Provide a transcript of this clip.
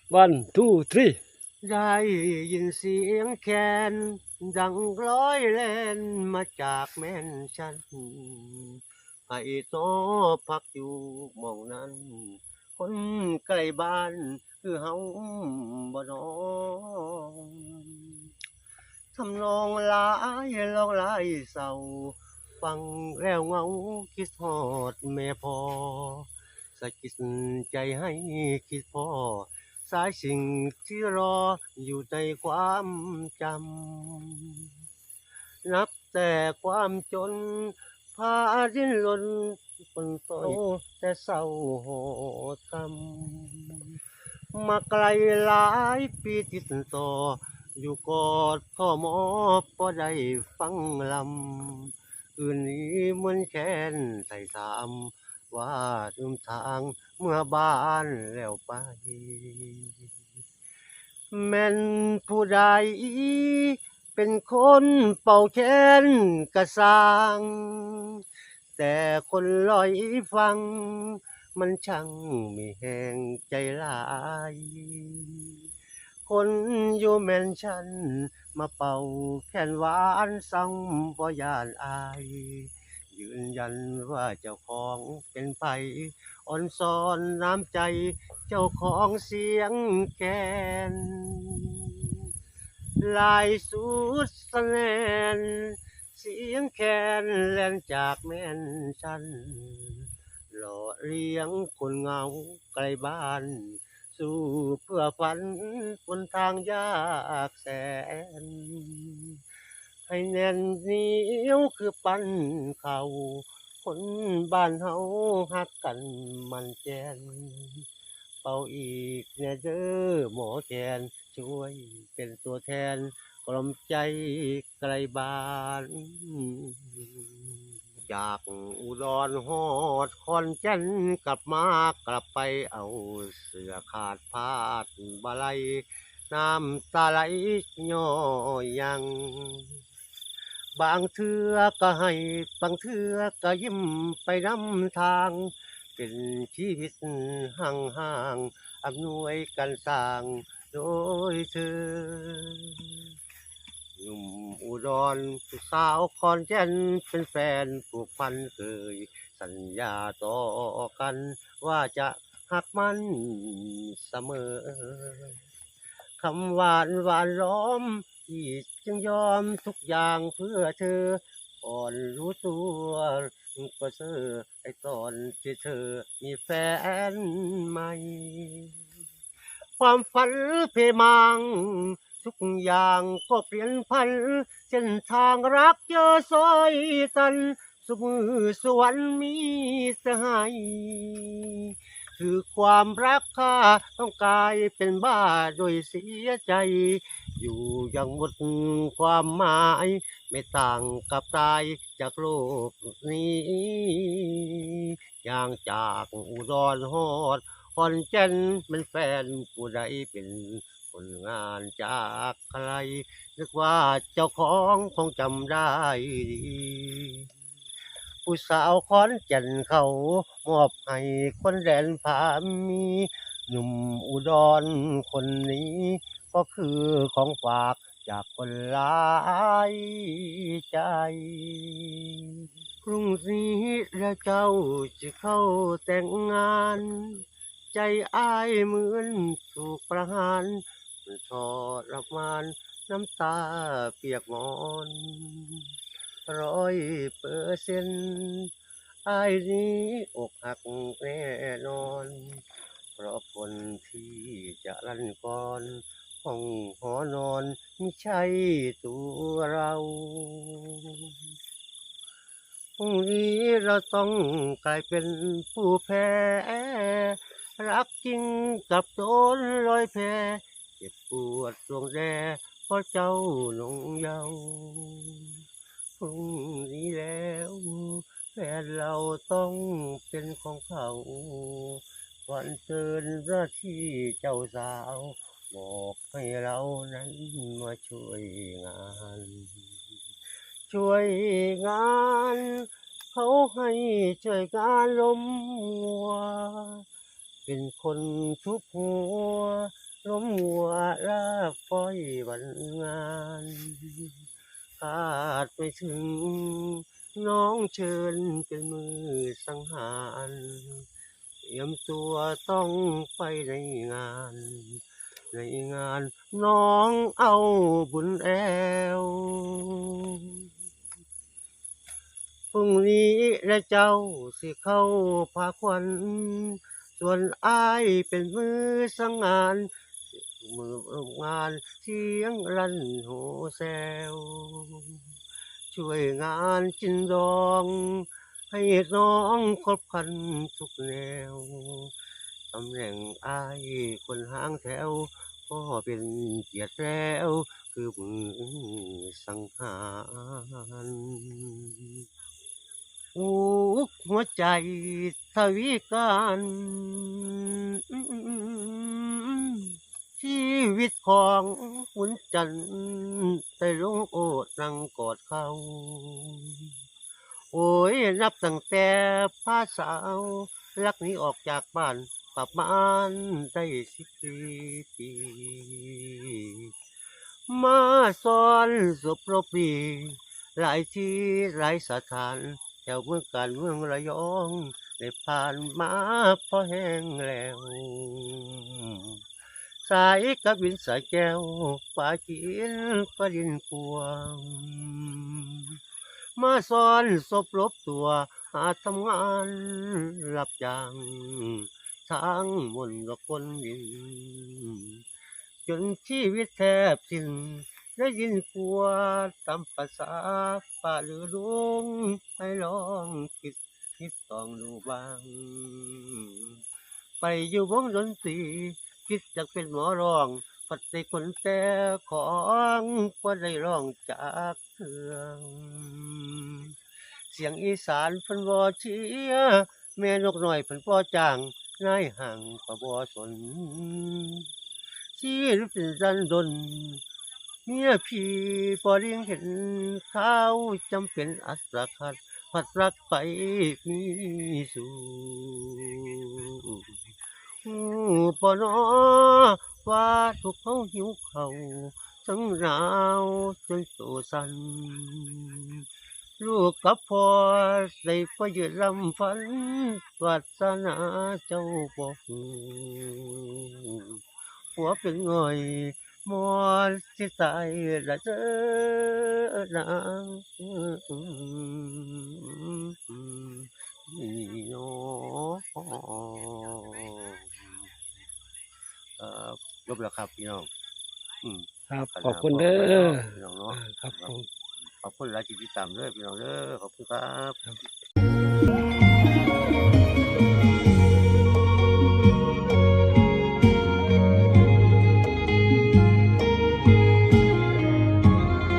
1 2 3ได้ยินเสียงแคนดังร้อยแล่นมาจากแม่นฉันไอ้โตพักอยู่หม่องนั้นคนใกล้บ้านคือเฮาบ่น้องทำนองหลายร้องหลายเศร้าฟังแล้วเหงาคิดฮอดแม่พ่อสะกิดใจให้คิดพ่อ สายสิ่งที่รออยู่ในความจำนับแต่ความจนพาดิ้นรนคนโตแต่เศร้าโหดกำมาไกลหลายปีติดต่ออยู่กอดข้อหมอพอได้ฟังลำคืนนี้เหมือนแค้นใส่สามว่าลืมทางเมื่อบ้านแล้วไป แม่นผู้ใดเป็นคนเป่าแค้นกระสร้างแต่คนลอยฟังมันช่างมีแห่งใจหลายคนอยู่แม่นฉันมาเป่าแค้นหวานซ้ำบ่ยานอายยืนยันว่าเจ้าของเป็นไผอ่อนซ้อนน้ำใจเจ้าของเสียงแคนลายสุดสะแนนเสียงแคนแล่นจากแม่นฉันหล่อเลี้ยงคนเหงาไกลบ้านสู้เพื่อฝันบนทางยากแสนให้แน่นเหนียวคือปั้นเขาคนบ้านเฮาฮักกันมันแก่นเป่าอีกแน่เด้อหมอแคนช่วยเป็นตัวแทนกล่อมใจไกลบ้านจากอุดรฮอดขอนแก่นกลับไปเอาเสื้อขาดพาดบะไลน้ำตาไหลย้อยยัง บางเทื่อก็ให้บางเทื่อก็ยิ้มไปนำทางเป็นชีวิตห่างๆอำนวยกันสร้างโดยเธอหนุ่มอุดรผู้สาวขอนแก่นเป็นแฟนผูกพันเคยสัญญาต่อกันว่าจะหักมันเสมอ คำหวานหวานล้อมที่จึงยอมทุกอย่างเพื่อเธออ่อนรู้ตัวก็เธอไอ้ตอนที่เธอมีแฟนใหม่ความฝันเพมังทุกอย่างก็เปลี่ยนพันเส้นทางรักเจอซอยตันสุมือสวรรค์มีสหายคือความรักข้าต้องกลายเป็นบ้าโดยเสียใจอยู่อย่างหมดความหมายไม่ต่างกับตายจากโลกนี้อย่างจากอุดรฮอดขอนแก่นเป็นแฟนผู้ใดเป็นคนงานจากใครนึกว่าเจ้าของคงจำได้ดีผู้สาวขอนแก่นเขามอบให้คนแดนผามีหนุ่มอุดรคนนี้ก็คือของฝากจากคนหลายใจพรุ่งนี้แล้วเจ้าจะเข้าแต่งงานใจอ้ายเหมือนถูกประหารมันทรมานน้ำตาเปียกหมอน100%อ้ายนี้อกหักแน่นอนเพราะคนที่จะลั่นก่อนห้องหอนอนไม่ใช่ตัวเราพรุ่งนี้เราต้องกลายเป็นผู้แพ้รักจริงกับโดนลอยแพเจ็บปวดดวงแดเพราะเจ้าหลงเยาว์พรุ่งนี้แล้วแฟนเราต้องเป็นของเขาวันเกินหน้าที่เจ้าสาวบอกให้เรานั้นมาช่วยงาน ช่วยงานเขาให้ช่วยงานล้มวัวเป็นคนทุบหัว ลมหัวลาฟ้อยวันงานขาดไม่ถึงน้องเชิญเป็นมือสังหารเตรียมตัวต้องไปในงาน ในงานน้องเอาบุญแอวพรุ่งนี้และเจ้าสิเข้าพาควันส่วนอ้ายเป็นมือสังงานมืองานเสียงลั่นโหแซวช่วยงานจินดองให้น้องครบครันทุกแนวตำแหน่งอ้ายคนหางแถวก็เป็นเกียรติแล้วคือมือสังหารอุกหัวใจทวีการชีวิตของขุนจันทร์ได้ลงโอดนั่งกอดเขาโอ้ยนับตั้งแต่พาสาวรักนี้ออกจากบ้านประมาณได้14 ปีมาซ้อนศพรบปีหลายที่หลายสถานแถวเมืองการเมืองระยองได้ผ่านมาพอแห้งแล้วสายกับวินสายแก้วป่ากินปรินพวงมาซ้อนศพรบตัวหาทำงานรับจ้างทางมนต์กับคนดินจนชีวิตแทบสิ้นได้ยินผัวตามภาษาป่าหรือลุงให้ลองคิดต้องดูบ้างไปอยู่วงดนตรีคิดจะเป็นหมอร้องปัดได้คนแต่ของก็ได้ร้องจากเครื่องเสียงอีสานเพิ่นบ่เชียร์แม่นกน้อยเพิ่นบ่จ้างนายห่างก็บ่สนชีวิตเป็นดันดนเมียพี่พอเลี้ยงเห็นข้าวจำเป็นอัตราขัดพัดรักไปมีสู่ปอนอว่าทุกเขาหิวเขาทั้งหนาวจนโซสันลูกกับพ่อได้พอยืดลำฝันวาสนาเจ้าบอกหัวเป็นง่อยมอสิตายละเจอนางนี่เนาะจบแล้วครับพี่น้องอืม ครับ ปัญ ขอบ หา คุณ พอ เด้ กัน อ เนาะพี่น้องเนาะ ครับผม ขอบคุณหลายที่ติดตามเด้อพี่น้องเด้อขอบคุณครับ ครับ